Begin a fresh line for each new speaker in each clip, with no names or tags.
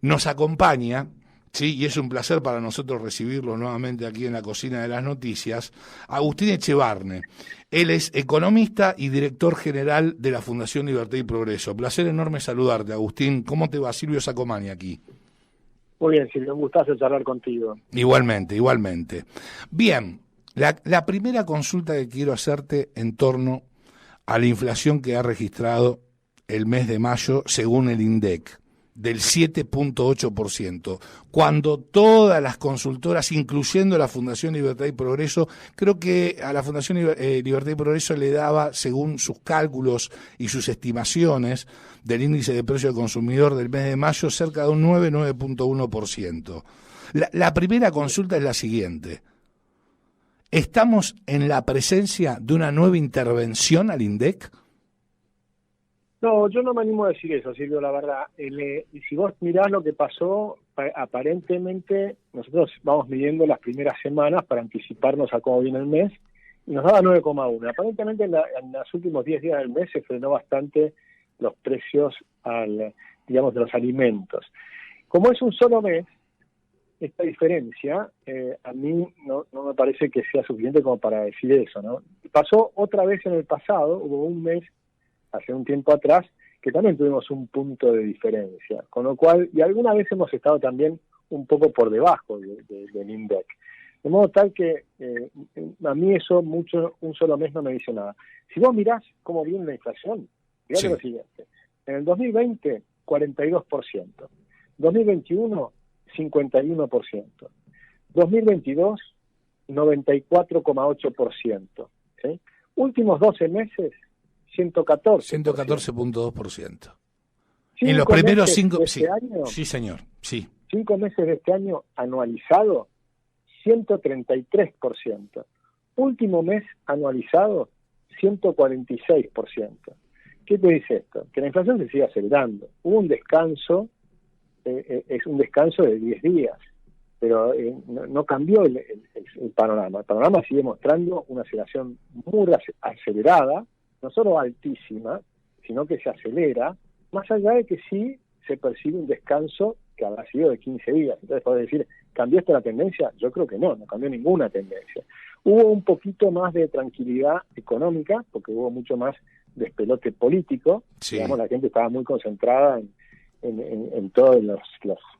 nos acompaña, sí, y es un placer para nosotros recibirlo nuevamente aquí en la Cocina de las Noticias, Agustín Echevarne. Él es economista y director general de la Fundación Libertad y Progreso. Placer enorme saludarte, Agustín. ¿Cómo te va? Silvio Sacomani aquí.
Muy bien, Silvio, un gustazo charlar contigo.
Igualmente, igualmente. Bien, la primera consulta que quiero hacerte en torno a la inflación que ha registrado el mes de mayo según el INDEC, del 7.8%, cuando todas las consultoras, incluyendo la Fundación Libertad y Progreso, creo que a la Fundación Libertad y Progreso le daba, según sus cálculos y sus estimaciones del índice de precio del consumidor del mes de mayo, cerca de un 9.1%. La primera consulta es la siguiente. ¿Estamos en la presencia de una nueva intervención al INDEC?
No, yo no me animo a decir eso, Silvio, la verdad. Si vos mirás lo que pasó, aparentemente nosotros vamos midiendo las primeras semanas para anticiparnos a cómo viene el mes, y nos daba 9,1. Aparentemente en los últimos 10 días del mes se frenó bastante los precios de los alimentos. Como es un solo mes, esta diferencia a mí no me parece que sea suficiente como para decir eso, ¿no? Pasó otra vez en el pasado, hubo un mes hace un tiempo atrás, que también tuvimos un punto de diferencia, con lo cual, y alguna vez hemos estado también un poco por debajo del INDEC. De modo tal que a mí eso un solo mes no me dice nada. Si vos mirás cómo viene la inflación, fíjate lo siguiente. En el 2020, 42%. 2021, 51%. 2022, 94,8%. ¿Sí? Últimos 12 meses,
114.2%. En los primeros 5 meses de este año, sí, señor, sí.
5 meses de este año anualizado, 133%. Último mes anualizado, 146%. ¿Qué te dice esto? Que la inflación se sigue acelerando. Hubo un descanso, es un descanso de 10 días, pero no cambió el panorama. El panorama sigue mostrando una aceleración muy acelerada, no solo altísima, sino que se acelera, más allá de que sí se percibe un descanso que habrá sido de 15 días. Entonces, podés decir, ¿cambió esto la tendencia? Yo creo que no cambió ninguna tendencia. Hubo un poquito más de tranquilidad económica, porque hubo mucho más despelote político.
Sí.
Digamos, la gente estaba muy concentrada en todos los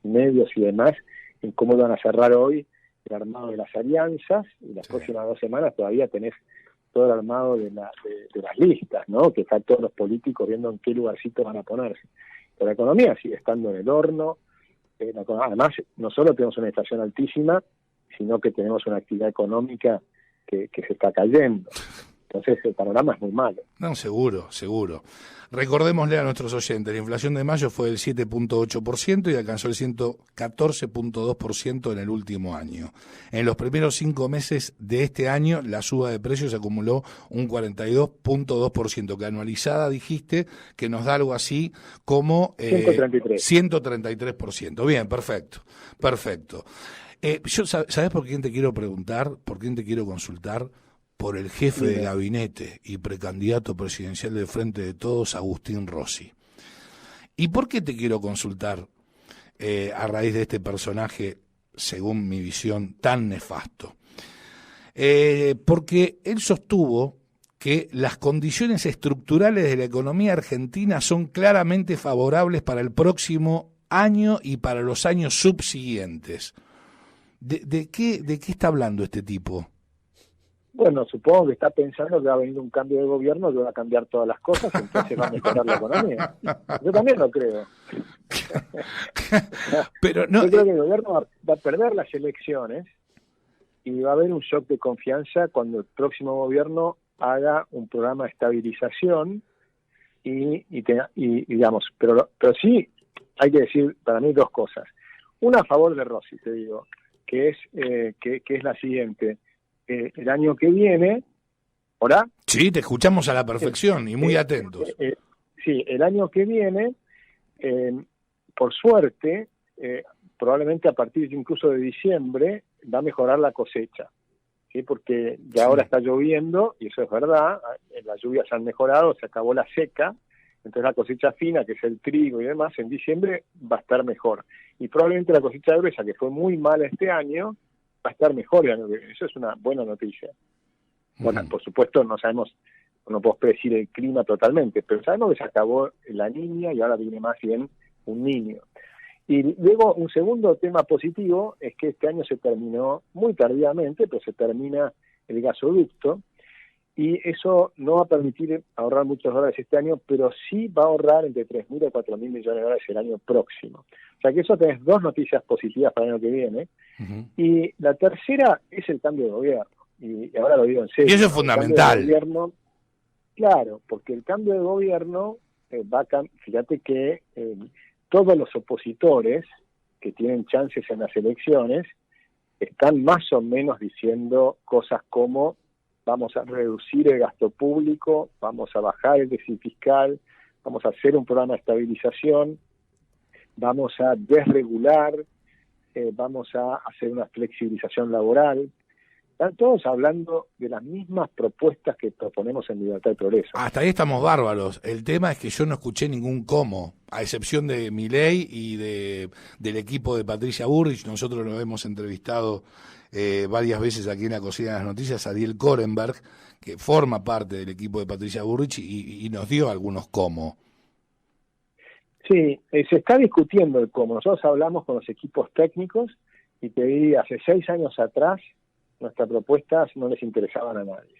medios y demás, en cómo iban a cerrar hoy el armado de las alianzas, y las próximas 2 semanas todavía tenés todo el armado de las listas, ¿no? Que están todos los políticos viendo en qué lugarcito van a ponerse. Pero la economía sigue estando en el horno. Además, no solo tenemos una inflación altísima, sino que tenemos una actividad económica que se está cayendo. Entonces el panorama es muy malo.
No, seguro. Recordémosle a nuestros oyentes, la inflación de mayo fue del 7.8% y alcanzó el 114.2% en el último año. En los primeros 5 meses de este año, la suba de precios acumuló un 42.2%, que anualizada dijiste que nos da algo así como 133%. Bien, perfecto. ¿Sabés por quién te quiero preguntar? ¿Por quién te quiero consultar? Por el jefe de gabinete y precandidato presidencial del Frente de Todos, Agustín Rossi. ¿Y por qué te quiero consultar a raíz de este personaje, según mi visión, tan nefasto? Porque él sostuvo que las condiciones estructurales de la economía argentina son claramente favorables para el próximo año y para los años subsiguientes. ¿De qué está hablando este tipo?
Bueno, supongo que está pensando que va a venir un cambio de gobierno que va a cambiar todas las cosas, entonces va a mejorar la economía. Yo también lo creo.
Pero no,
yo creo que el gobierno va a perder las elecciones y va a haber un shock de confianza cuando el próximo gobierno haga un programa de estabilización y digamos, pero sí hay que decir para mí 2 cosas. Una a favor de Rossi, te digo, que es la siguiente. El año que viene, ¿hola?
Sí, te escuchamos a la perfección y muy atentos.
Sí, el año que viene, por suerte, probablemente a partir incluso de diciembre, va a mejorar la cosecha, ¿sí? Porque ya ahora está lloviendo, y eso es verdad, las lluvias han mejorado, se acabó la seca, Entonces la cosecha fina, que es el trigo y demás, en diciembre va a estar mejor. Y probablemente la cosecha gruesa, que fue muy mala este año, va a estar mejor. Eso es una buena noticia. Bueno, por supuesto no sabemos, no puedo predecir el clima totalmente, pero sabemos que se acabó la niña y ahora viene más bien un niño. Y luego un segundo tema positivo es que este año se terminó muy tardíamente, pero se termina el gasoducto, y eso no va a permitir ahorrar muchos dólares este año, pero sí va a ahorrar entre 3.000 y 4.000 millones de dólares el año próximo. O sea que eso tenés dos noticias positivas para el año que viene. Y la tercera es el cambio de gobierno. Y ahora lo digo en serio.
Y eso es fundamental.
Gobierno, claro, porque el cambio de gobierno fíjate que todos los opositores que tienen chances en las elecciones están más o menos diciendo cosas como: vamos a reducir el gasto público, vamos a bajar el déficit fiscal, vamos a hacer un programa de estabilización, vamos a desregular, vamos a hacer una flexibilización laboral. Están todos hablando de las mismas propuestas que proponemos en Libertad y Progreso.
Hasta ahí estamos bárbaros. El tema es que yo no escuché ningún cómo, a excepción de Milei y del equipo de Patricia Bullrich. Nosotros lo hemos entrevistado varias veces aquí en la Cocina de las Noticias, Ariel Korenberg, que forma parte del equipo de Patricia Bullrich, y nos dio algunos cómo.
Sí, se está discutiendo el cómo. Nosotros hablamos con los equipos técnicos y te diría, hace 6 años atrás nuestras propuestas no les interesaban a nadie.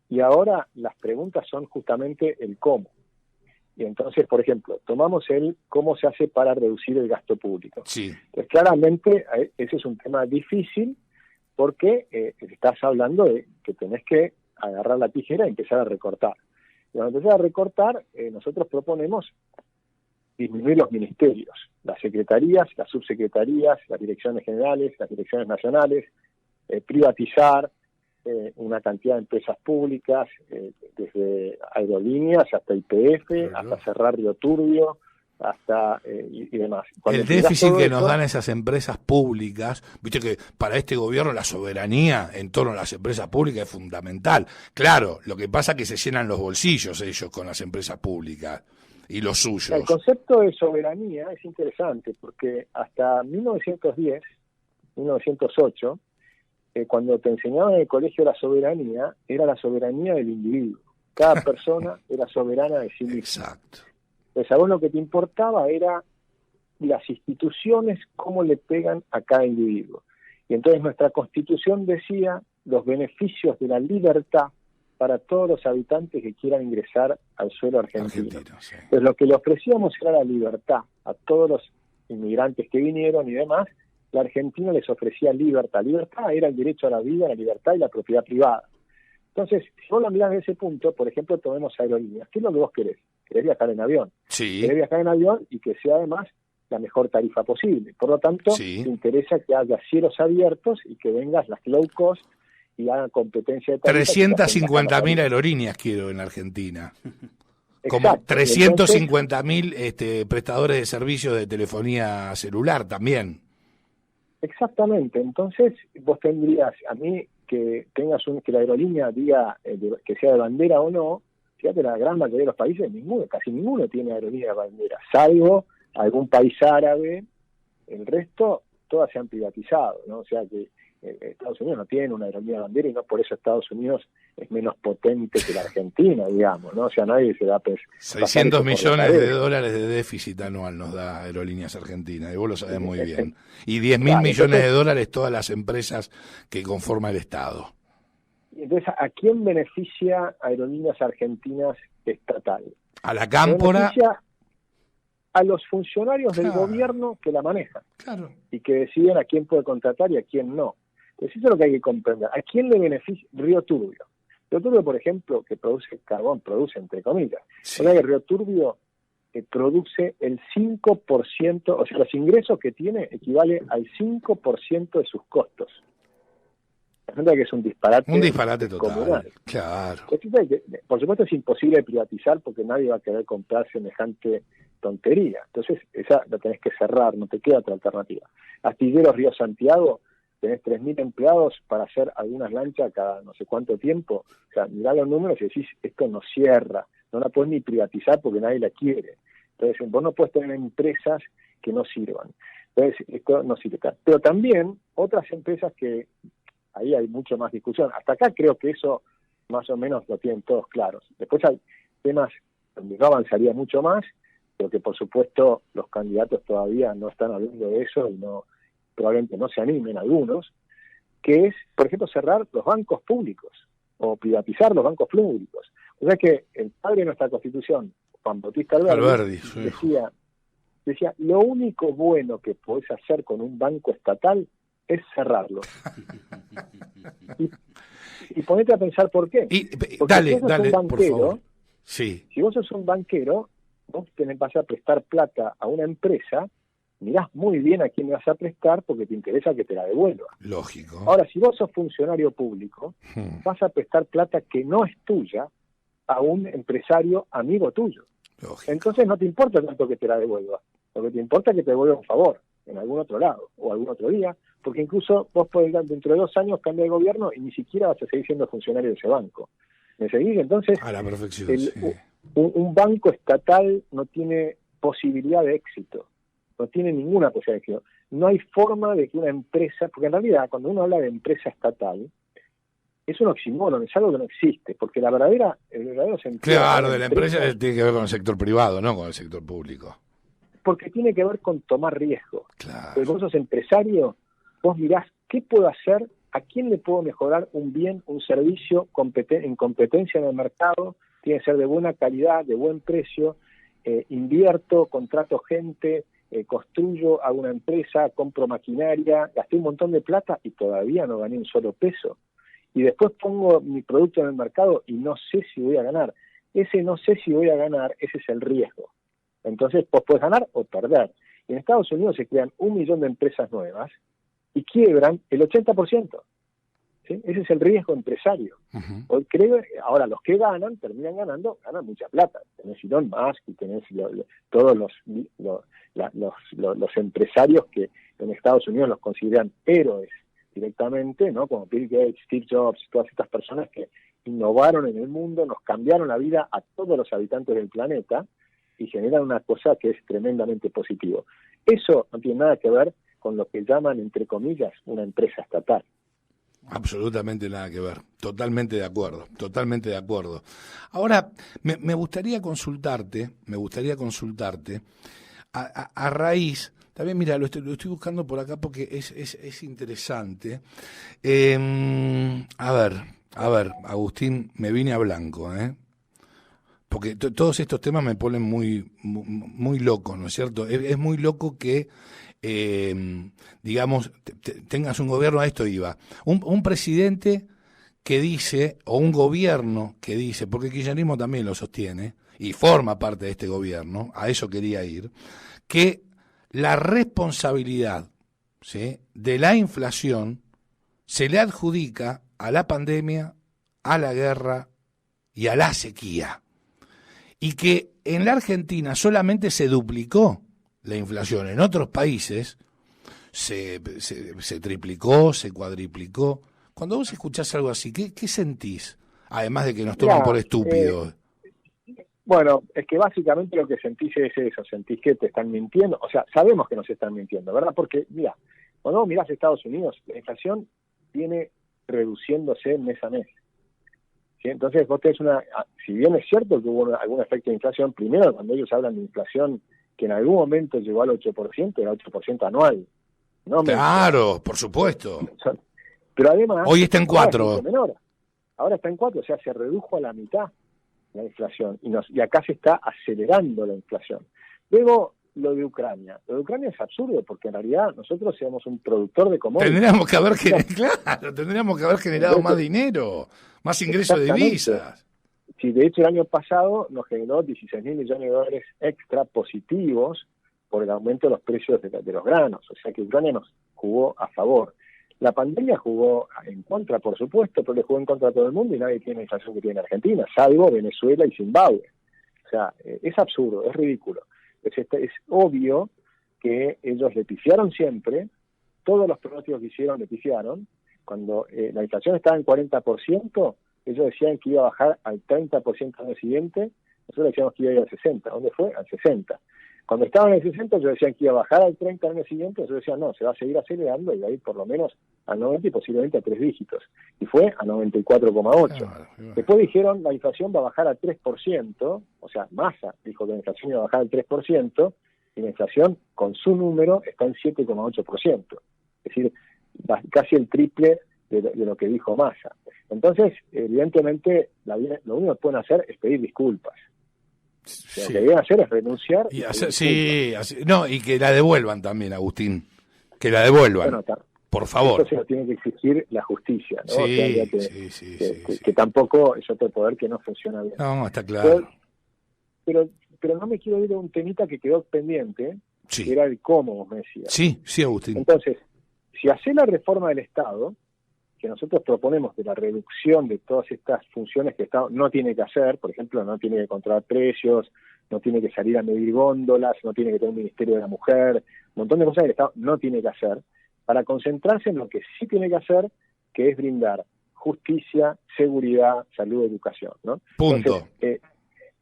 Y ahora las preguntas son justamente el cómo. Y entonces, por ejemplo, tomamos el cómo se hace para reducir el gasto público.
Sí.
Entonces, claramente, ese es un tema difícil, porque estás hablando de que tenés que agarrar la tijera y empezar a recortar. Y cuando empezás a recortar, nosotros proponemos disminuir los ministerios, las secretarías, las subsecretarías, las direcciones generales, las direcciones nacionales, privatizar una cantidad de empresas públicas, desde aerolíneas hasta YPF, hasta cerrar Río Turbio, hasta y demás.
El déficit que nos dan esas empresas públicas, viste que para este gobierno la soberanía en torno a las empresas públicas es fundamental. Claro, lo que pasa es que se llenan los bolsillos ellos con las empresas públicas y los suyos.
El concepto de soberanía es interesante porque hasta 1910, 1908, cuando te enseñaban en el colegio la soberanía, era la soberanía del individuo. Cada persona era soberana de sí misma.
Exacto.
Entonces a vos lo que te importaba era las instituciones, cómo le pegan a cada individuo. Y entonces nuestra Constitución decía los beneficios de la libertad para todos los habitantes que quieran ingresar al suelo argentino. Sí. Entonces lo que le ofrecíamos era la libertad a todos los inmigrantes que vinieron y demás. La Argentina les ofrecía libertad. Libertad era el derecho a la vida, la libertad y la propiedad privada. Entonces, si vos lo mirás de ese punto, por ejemplo, tomemos aerolíneas. ¿Qué es lo que vos querés? Querés viajar en avión.
Sí.
Querés viajar en avión y que sea además la mejor tarifa posible. Por lo tanto,
sí,
te interesa que haya cielos abiertos y que vengas las low cost y hagan competencia de tarifas.
350.000 aerolíneas quiero en Argentina. Como
Exacto.
350.000 prestadores de servicios de telefonía celular también.
Exactamente. Entonces, vos tendrías, a mí, que tengas que la aerolínea diga que sea de bandera o no. Fíjate, la gran mayoría de los países, casi ninguno tiene aerolínea de bandera, salvo algún país árabe. El resto, todas se han privatizado, ¿no? O sea que Estados Unidos no tiene una aerolínea de bandera y no por eso Estados Unidos es menos potente que la Argentina, digamos, ¿no? O sea, nadie se da
600 millones de dólares de déficit anual nos da Aerolíneas Argentinas, y vos lo sabés muy bien. Y 10.000 millones de dólares todas las empresas que conforma el Estado.
Entonces, ¿a quién beneficia Aerolíneas Argentinas estatal?
A la cámpora.
Beneficia a los funcionarios del gobierno que la manejan.
Claro.
Y que deciden a quién puede contratar y a quién no. Entonces eso es lo que hay que comprender. ¿A quién le beneficia Río Turbio? Río Turbio, por ejemplo, que produce carbón, produce entre comillas.
Sí.
Que Río Turbio produce el 5%, o sea, los ingresos que tiene equivale al 5% de sus costos. La gente que es un disparate.
Un disparate total.
Comunal.
Claro.
Por supuesto es imposible privatizar porque nadie va a querer comprar semejante tontería. Entonces, esa la tenés que cerrar, no te queda otra alternativa. Astilleros Río Santiago, tenés 3.000 empleados para hacer algunas lanchas cada no sé cuánto tiempo. O sea, mirá los números y decís, esto no cierra. no la puedes ni privatizar porque nadie la quiere. Entonces, vos no puedes tener empresas que no sirvan. Entonces, esto no sirve. Pero también otras empresas que ahí hay mucho más discusión. Hasta acá creo que eso más o menos lo tienen todos claros. Después hay temas donde no avanzaría mucho más, pero que por supuesto los candidatos todavía no están hablando de eso y no probablemente no se animen algunos, que es, por ejemplo, cerrar los bancos públicos o privatizar los bancos públicos. O sea que el padre de nuestra Constitución, Juan Bautista Alberdi, decía, lo único bueno que podés hacer con un banco estatal es cerrarlo. y ponete a pensar por qué.
Dale, por favor. Sí.
Si vos sos un banquero, vos vas a prestar plata a una empresa, mirás muy bien a quién le vas a prestar porque te interesa que te la devuelva.
Lógico.
Ahora, si vos sos funcionario público, vas a prestar plata que no es tuya a un empresario amigo tuyo.
Lógico.
Entonces no te importa tanto que te la devuelva. Lo que te importa es que te devuelva un favor en algún otro lado o algún otro día, porque incluso vos podés dentro de 2 años cambiar de gobierno y ni siquiera vas a seguir siendo funcionario de ese banco. ¿Me seguís? Entonces,
a la perfección,
un banco estatal no tiene posibilidad de éxito, no tiene ninguna posibilidad de éxito. No hay forma de que una empresa, porque en realidad cuando uno habla de empresa estatal, es un oxímoron, es algo que no existe, porque el verdadero sentido...
Claro, de la empresa tiene que ver con el sector privado, no con el sector público.
Porque tiene que ver con tomar riesgo.
Claro.
Porque vos sos empresario, vos mirás qué puedo hacer, a quién le puedo mejorar un bien, un servicio en competencia en el mercado, tiene que ser de buena calidad, de buen precio, invierto, contrato gente, construyo, hago una empresa, compro maquinaria, gasté un montón de plata y todavía no gané un solo peso. Y después pongo mi producto en el mercado y no sé si voy a ganar. Ese no sé si voy a ganar, ese es el riesgo. Entonces, vos podés ganar o perder. Y en Estados Unidos se crean 1 millón de empresas nuevas y quiebran el 80%. ¿Sí? Ese es el riesgo empresario. Hoy ahora los que terminan ganando, ganan mucha plata. Tenés Elon Musk y tenés todos los empresarios que en Estados Unidos los consideran héroes directamente, ¿no? Como Bill Gates, Steve Jobs, todas estas personas que innovaron en el mundo, nos cambiaron la vida a todos los habitantes del planeta y generan una cosa que es tremendamente positivo. Eso no tiene nada que ver con lo que llaman, entre comillas, una empresa estatal.
Absolutamente nada que ver, totalmente de acuerdo. Ahora, me gustaría consultarte, a raíz, también mira, lo estoy buscando por acá porque es interesante. A ver, Agustín, me vine a blanco, porque todos estos temas me ponen muy loco, ¿no es cierto? Es muy loco que digamos, tengas un gobierno, a esto iba, un presidente que dice, o un gobierno que dice, porque el kirchnerismo también lo sostiene, y forma parte de este gobierno, a eso quería ir, que la responsabilidad, ¿sí?, de la inflación se le adjudica a la pandemia, a la guerra y a la sequía, y que en la Argentina solamente se duplicó la inflación. En otros países se triplicó, se cuadriplicó. Cuando vos escuchás algo así, ¿qué sentís? Además de que nos toman por estúpidos.
Bueno, es que básicamente lo que sentís es eso, sentís que te están mintiendo. O sea, sabemos que nos están mintiendo, ¿verdad? Porque, mira, cuando vos mirás Estados Unidos, la inflación viene reduciéndose mes a mes. ¿Sí? Entonces vos tenés si bien es cierto que hubo algún efecto de inflación, primero cuando ellos hablan de inflación que en algún momento llegó al 8%, era 8% anual. ¿No?
Claro, por supuesto.
Pero además...
Hoy está en 4.
Ahora está en 4, o sea, se redujo a la mitad la inflación. Y acá se está acelerando la inflación. Luego, lo de Ucrania. Lo de Ucrania es absurdo, porque en realidad nosotros somos un productor de commodities.
Tendríamos que haber generado más dinero, más ingresos de divisas.
Sí, de hecho el año pasado nos generó 16.000 millones de dólares extra positivos por el aumento de los precios de los granos, o sea que Ucrania nos jugó a favor. La pandemia jugó en contra, por supuesto, pero le jugó en contra a todo el mundo y nadie tiene la inflación que tiene Argentina, salvo Venezuela y Zimbabue. O sea, es absurdo, es ridículo. Es obvio que ellos le pifiaron siempre, todos los pronósticos que hicieron le pifiaron. Cuando la inflación estaba en 40%, ellos decían que iba a bajar al 30% al año siguiente nosotros decíamos que iba a ir al 60. ¿Dónde fue? Al 60. Cuando estaba en el 60, ellos decían que iba a bajar al 30 al año siguiente, ellos decían, no, se va a seguir acelerando y va a ir por lo menos al 90 y posiblemente a 3 dígitos. Y fue a 94,8. Después dijeron, la inflación va a bajar al 3%, o sea, Massa dijo que la inflación iba a bajar al 3%, y la inflación, con su número, está en 7,8%. Es decir, casi el triple de lo que dijo Massa. Entonces, evidentemente, lo único que pueden hacer es pedir disculpas. Sí. Lo que deben hacer es renunciar.
Y y que la devuelvan también, Agustín. Que la devuelvan. Bueno, por favor.
Eso se lo tiene que exigir la justicia, ¿no?
Sí,
o sea, que tampoco es otro poder que no funciona bien.
No, está claro.
Pero no me quiero ir a un temita que quedó pendiente, que era el cómo, vos me decías.
Sí, Agustín.
Entonces, si hace la reforma del Estado, que nosotros proponemos de la reducción de todas estas funciones que el Estado no tiene que hacer, por ejemplo, no tiene que controlar precios, no tiene que salir a medir góndolas, no tiene que tener un Ministerio de la Mujer, un montón de cosas que el Estado no tiene que hacer, para concentrarse en lo que sí tiene que hacer, que es brindar justicia, seguridad, salud, educación, ¿no?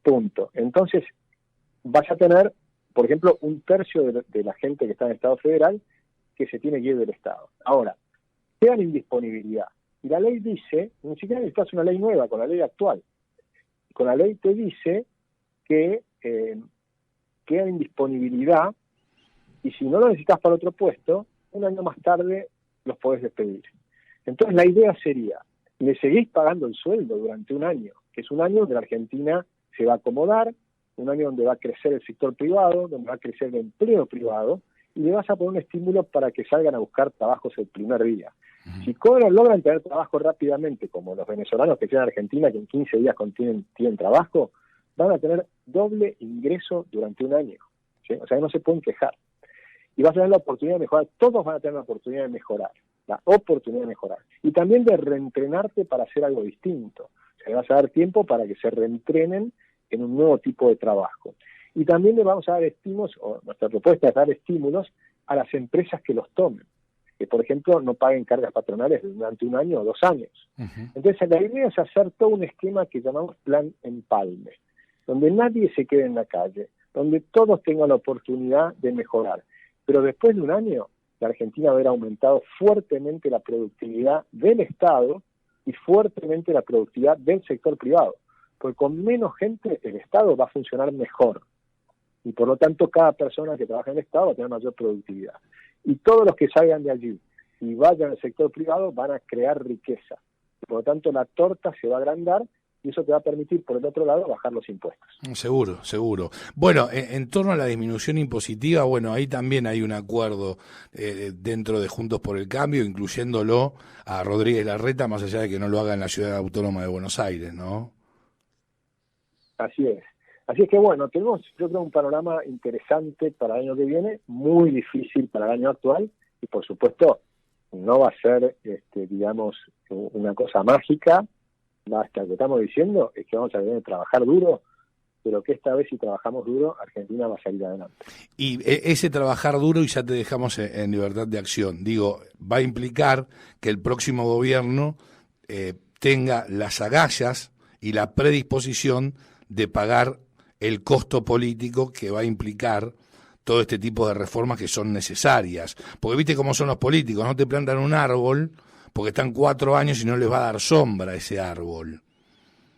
Punto.
Entonces, vas a tener, por ejemplo, 1/3 de la gente que está en el Estado federal que se tiene que ir del Estado. Ahora, quedan en disponibilidad. Y la ley dice, ni siquiera necesitas una ley nueva, con la ley actual. Con la ley te dice que queda en disponibilidad y si no lo necesitas para otro puesto, un año más tarde los podés despedir. Entonces la idea sería, le seguís pagando el sueldo durante un año, que es un año donde la Argentina se va a acomodar, un año donde va a crecer el sector privado, donde va a crecer el empleo privado, y le vas a poner un estímulo para que salgan a buscar trabajos el primer día. Si logran tener trabajo rápidamente, como los venezolanos que llegan a Argentina, que en 15 días tienen trabajo, van a tener doble ingreso durante un año. ¿Sí? O sea, no se pueden quejar. Y vas a tener la oportunidad de mejorar, todos van a tener la oportunidad de mejorar, la oportunidad de mejorar. Y también de reentrenarte para hacer algo distinto. O sea, le vas a dar tiempo para que se reentrenen en un nuevo tipo de trabajo. Y también le vamos a dar estímulos, o nuestra propuesta es dar estímulos a las empresas que los tomen. Que, por ejemplo, no paguen cargas patronales durante un año o 2 años. Entonces, la idea es hacer todo un esquema que llamamos Plan Empalme, donde nadie se quede en la calle, donde todos tengan la oportunidad de mejorar. Pero después de un año, la Argentina va a haber aumentado fuertemente la productividad del Estado y fuertemente la productividad del sector privado. Porque con menos gente, el Estado va a funcionar mejor. Y por lo tanto, cada persona que trabaja en el Estado va a tener mayor productividad. Y todos los que salgan de allí y vayan al sector privado van a crear riqueza. Por lo tanto, la torta se va a agrandar y eso te va a permitir, por el otro lado, bajar los impuestos.
Seguro. Bueno, en torno a la disminución impositiva, bueno, ahí también hay un acuerdo dentro de Juntos por el Cambio, incluyéndolo a Rodríguez Larreta, más allá de que no lo haga en la Ciudad Autónoma de Buenos Aires, ¿no?
Así es. Así es que bueno, tenemos yo creo un panorama interesante para el año que viene, muy difícil para el año actual y por supuesto no va a ser, digamos, una cosa mágica. Hasta lo que estamos diciendo es que vamos a tener que trabajar duro, pero que esta vez si trabajamos duro, Argentina va a salir adelante.
Y ese trabajar duro, y ya te dejamos en libertad de acción, digo, va a implicar que el próximo gobierno tenga las agallas y la predisposición de pagar el costo político que va a implicar todo este tipo de reformas que son necesarias. Porque viste cómo son los políticos, no te plantan un árbol porque están 4 años y no les va a dar sombra a ese árbol.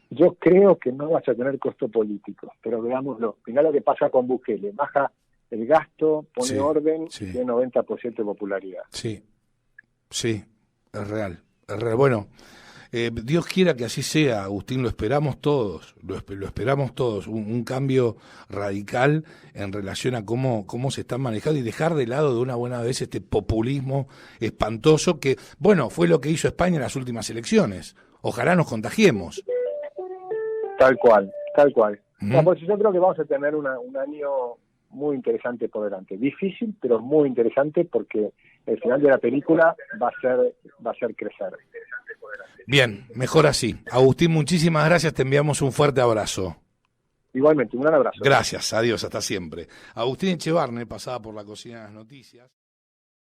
Yo creo que no vas a tener costo político, pero veámoslo. Mirá lo que pasa con Bukele, baja el gasto, pone orden, tiene 90% de popularidad. Sí, es real. Bueno, Dios quiera que así sea, Agustín, lo esperamos todos, lo esperamos todos, un cambio radical en relación a cómo se están manejando y dejar de lado de una buena vez este populismo espantoso que, bueno, fue lo que hizo España en las últimas elecciones. Ojalá nos contagiemos. Tal cual. No, pues yo creo que vamos a tener un año muy interesante por delante. Difícil, pero muy interesante porque el final de la película va a ser crecer.
Bien, mejor así. Agustín, muchísimas gracias, te enviamos un fuerte abrazo.
Igualmente, un gran abrazo.
Gracias, adiós, hasta siempre. Agustín Echevarne pasaba por la cocina de las noticias.